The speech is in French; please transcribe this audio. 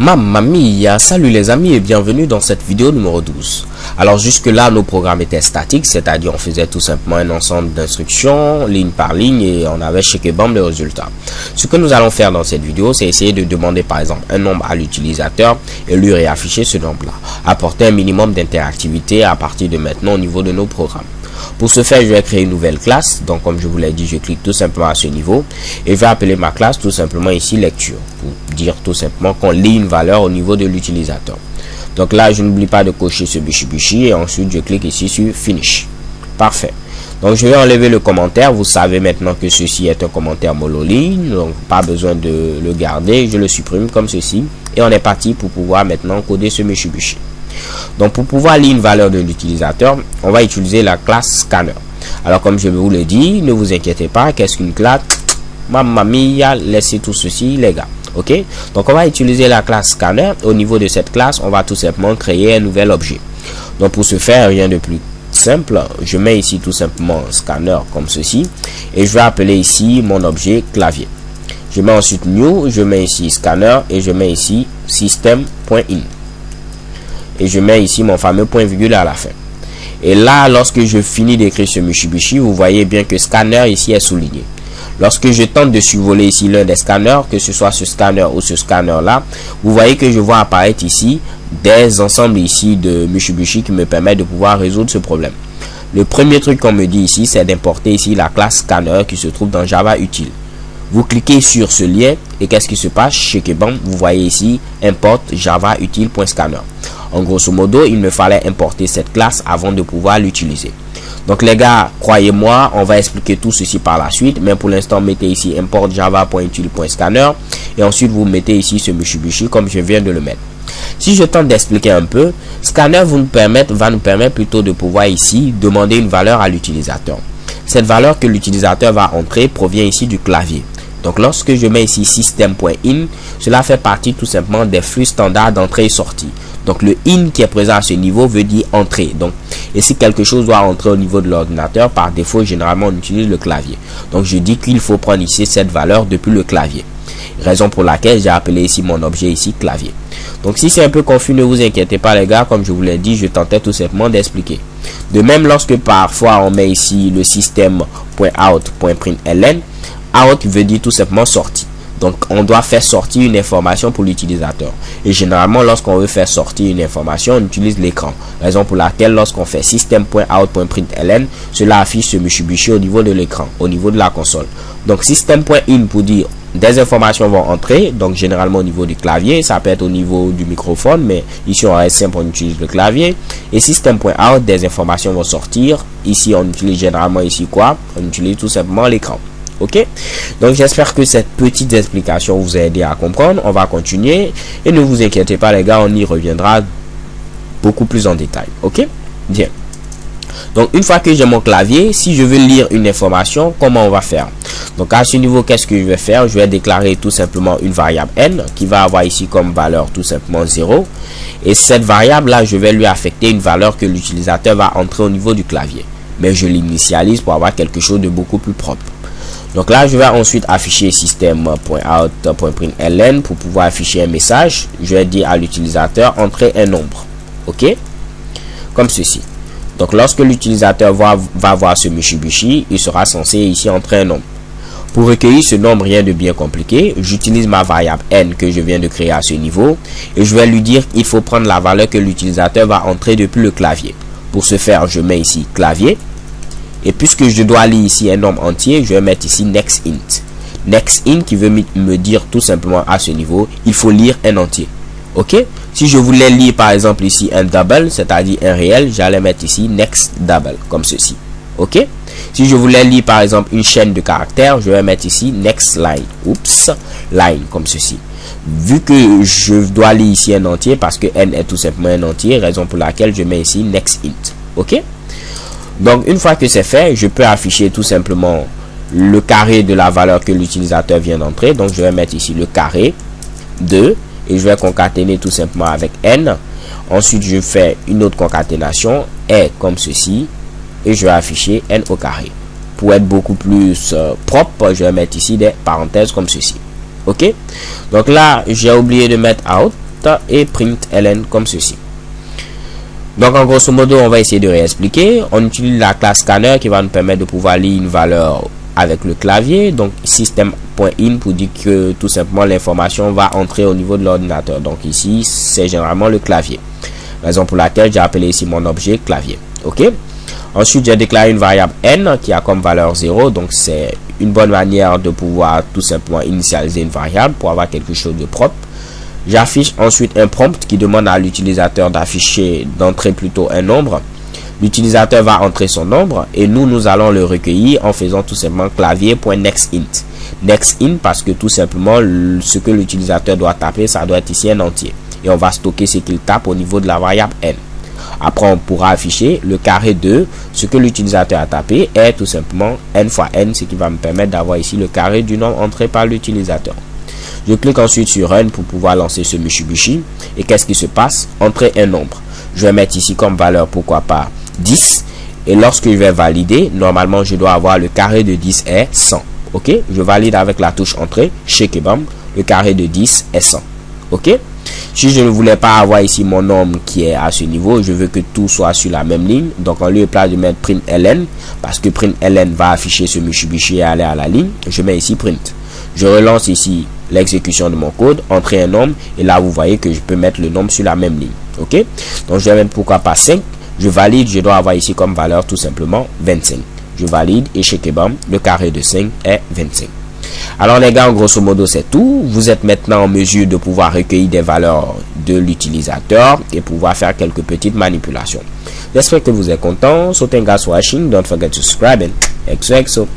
Mamma mia, salut les amis et bienvenue dans cette vidéo numéro 12. Alors jusque là nos programmes étaient statiques, c'est-à-dire on faisait tout simplement un ensemble d'instructions ligne par ligne et on avait chez Kebam les résultats. Ce que nous allons faire dans cette vidéo, c'est essayer de demander par exemple un nombre à l'utilisateur et lui réafficher ce nombre-là. Apporter un minimum d'interactivité à partir de maintenant au niveau de nos programmes. Pour ce faire, je vais créer une nouvelle classe. Donc comme je vous l'ai dit, je clique tout simplement à ce niveau et je vais appeler ma classe tout simplement ici lecture pour dire tout simplement qu'on lit une valeur au niveau de l'utilisateur. Donc là, je n'oublie pas de cocher ce bichi et ensuite je clique ici sur finish. Parfait. Donc je vais enlever le commentaire. Vous savez maintenant que ceci est un commentaire monoligne, donc pas besoin de le garder. Je le supprime comme ceci et on est parti pour pouvoir maintenant coder ce bichi. Donc pour pouvoir lire une valeur de l'utilisateur, on va utiliser la classe scanner. Alors comme je vous l'ai dit, ne vous inquiétez pas, qu'est-ce qu'une classe? Mamma mia, laissez tout ceci les gars. Ok, donc on va utiliser la classe scanner. Au niveau de cette classe, on va tout simplement créer un nouvel objet. Donc pour ce faire, rien de plus simple, je mets ici tout simplement scanner comme ceci et je vais appeler ici mon objet clavier. Je mets ensuite new, je mets ici scanner et je mets ici system.in. Et je mets ici mon fameux point virgule à la fin. Et là, lorsque je finis d'écrire ce Mitsubishi, vous voyez bien que scanner ici est souligné. Lorsque je tente de survoler ici l'un des scanners, que ce soit ce scanner ou ce scanner là, vous voyez que je vois apparaître ici des ensembles ici de Mitsubishi qui me permettent de pouvoir résoudre ce problème. Le premier truc qu'on me dit ici, c'est d'importer ici la classe scanner qui se trouve dans Java Utile. Vous cliquez sur ce lien et qu'est-ce qui se passe chez Kebam? Vous voyez ici import java utile.scanner. En grosso modo, il me fallait importer cette classe avant de pouvoir l'utiliser. Donc les gars, croyez-moi, on va expliquer tout ceci par la suite. Mais pour l'instant, mettez ici import java.utile.scanner et ensuite vous mettez ici ce Mitsubishi comme je viens de le mettre. Si je tente d'expliquer un peu, scanner va nous permettre plutôt de pouvoir ici demander une valeur à l'utilisateur. Cette valeur que l'utilisateur va entrer provient ici du clavier. Donc lorsque je mets ici system.in, cela fait partie tout simplement des flux standards d'entrée et sortie. Donc le in qui est présent à ce niveau veut dire entrée. Donc et si quelque chose doit entrer au niveau de l'ordinateur, par défaut généralement on utilise le clavier. Donc je dis qu'il faut prendre ici cette valeur depuis le clavier. Raison pour laquelle j'ai appelé ici mon objet ici clavier. Donc si c'est un peu confus, ne vous inquiétez pas les gars, comme je vous l'ai dit, je tentais tout simplement d'expliquer. De même, lorsque parfois on met ici le system.out.println, out veut dire tout simplement sortie. Donc on doit faire sortir une information pour l'utilisateur. Et généralement lorsqu'on veut faire sortir une information, on utilise l'écran. Raison pour laquelle lorsqu'on fait system.out.println, cela affiche ce Mitsubishi au niveau de l'écran, au niveau de la console. Donc system.in pour dire des informations vont entrer, donc généralement au niveau du clavier, ça peut être au niveau du microphone, mais ici on reste simple, on utilise le clavier. Et system.out, des informations vont sortir. Ici on utilise généralement ici quoi? On utilise tout simplement l'écran. Ok, donc j'espère que cette petite explication vous a aidé à comprendre. On va continuer et ne vous inquiétez pas les gars, on y reviendra beaucoup plus en détail. Ok, bien. Donc une fois que j'ai mon clavier, si je veux lire une information, comment on va faire? Donc à ce niveau, qu'est-ce que je vais faire? Je vais déclarer tout simplement une variable n qui va avoir ici comme valeur tout simplement 0. Et cette variable là, je vais lui affecter une valeur que l'utilisateur va entrer au niveau du clavier. Mais je l'initialise pour avoir quelque chose de beaucoup plus propre. Donc là, je vais ensuite afficher system.out.println pour pouvoir afficher un message. Je vais dire à l'utilisateur entrer un nombre. Ok, comme ceci. Donc lorsque l'utilisateur va voir ce Mitsubishi, il sera censé ici entrer un nombre. Pour recueillir ce nombre, rien de bien compliqué, j'utilise ma variable n que je viens de créer à ce niveau et je vais lui dire qu'il faut prendre la valeur que l'utilisateur va entrer depuis le clavier. Pour ce faire, je mets ici clavier. Et puisque je dois lire ici un nombre entier, je vais mettre ici next int. Next int qui veut me dire tout simplement à ce niveau, il faut lire un entier. Ok, si je voulais lire par exemple ici un double, c'est-à-dire un réel, j'allais mettre ici next double comme ceci. Ok, si je voulais lire par exemple une chaîne de caractères, je vais mettre ici next line. Oups, line comme ceci. Vu que je dois lire ici un entier parce que n est tout simplement un entier, raison pour laquelle je mets ici next int. Ok, donc une fois que c'est fait, je peux afficher tout simplement le carré de la valeur que l'utilisateur vient d'entrer. Donc je vais mettre ici le carré 2 et je vais concaténer tout simplement avec n. Ensuite je fais une autre concaténation est comme ceci et je vais afficher n au carré. Pour être beaucoup plus propre, je vais mettre ici des parenthèses comme ceci. Ok, donc là j'ai oublié de mettre out. prompt et println comme ceci. Donc en grosso modo, on va essayer de réexpliquer. On utilise la classe scanner qui va nous permettre de pouvoir lire une valeur avec le clavier. Donc system.in pour dire que tout simplement l'information va entrer au niveau de l'ordinateur. Donc ici, c'est généralement le clavier. Raison pour laquelle j'ai appelé ici mon objet clavier. Ok. Ensuite, j'ai déclaré une variable n qui a comme valeur 0. Donc c'est une bonne manière de pouvoir tout simplement initialiser une variable pour avoir quelque chose de propre. J'affiche ensuite un prompt qui demande à l'utilisateur d'entrer plutôt un nombre. L'utilisateur va entrer son nombre et nous allons le recueillir en faisant tout simplement clavier.nextInt. NextInt parce que tout simplement ce que l'utilisateur doit taper, ça doit être ici un entier. Et on va stocker ce qu'il tape au niveau de la variable n. Après, on pourra afficher le carré de ce que l'utilisateur a tapé est tout simplement n fois n, ce qui va me permettre d'avoir ici le carré du nombre entré par l'utilisateur. Je clique ensuite sur Run pour pouvoir lancer ce Mitsubishi. Et qu'est-ce qui se passe? Entrer un nombre. Je vais mettre ici comme valeur, pourquoi pas, 10. Et lorsque je vais valider, normalement, je dois avoir le carré de 10 est 100. Ok? Je valide avec la touche Entrée. Shake et bam. Le carré de 10 est 100. Ok? Si je ne voulais pas avoir ici mon nombre qui est à ce niveau, je veux que tout soit sur la même ligne. Donc, en lieu et place de mettre println, parce que println va afficher ce Mitsubishi et aller à la ligne, je mets ici print. Je relance ici l'exécution de mon code, entrer un nombre, et là vous voyez que je peux mettre le nombre sur la même ligne. Ok, donc je vais mettre pourquoi pas 5. Je valide, je dois avoir ici comme valeur tout simplement 25. Je valide et check et bam, le carré de 5 est 25. Alors les gars, en grosso modo c'est tout. Vous êtes maintenant en mesure de pouvoir recueillir des valeurs de l'utilisateur et pouvoir faire quelques petites manipulations. J'espère que vous êtes content. So thank you guys for watching. Don't forget to subscribe and XOXO.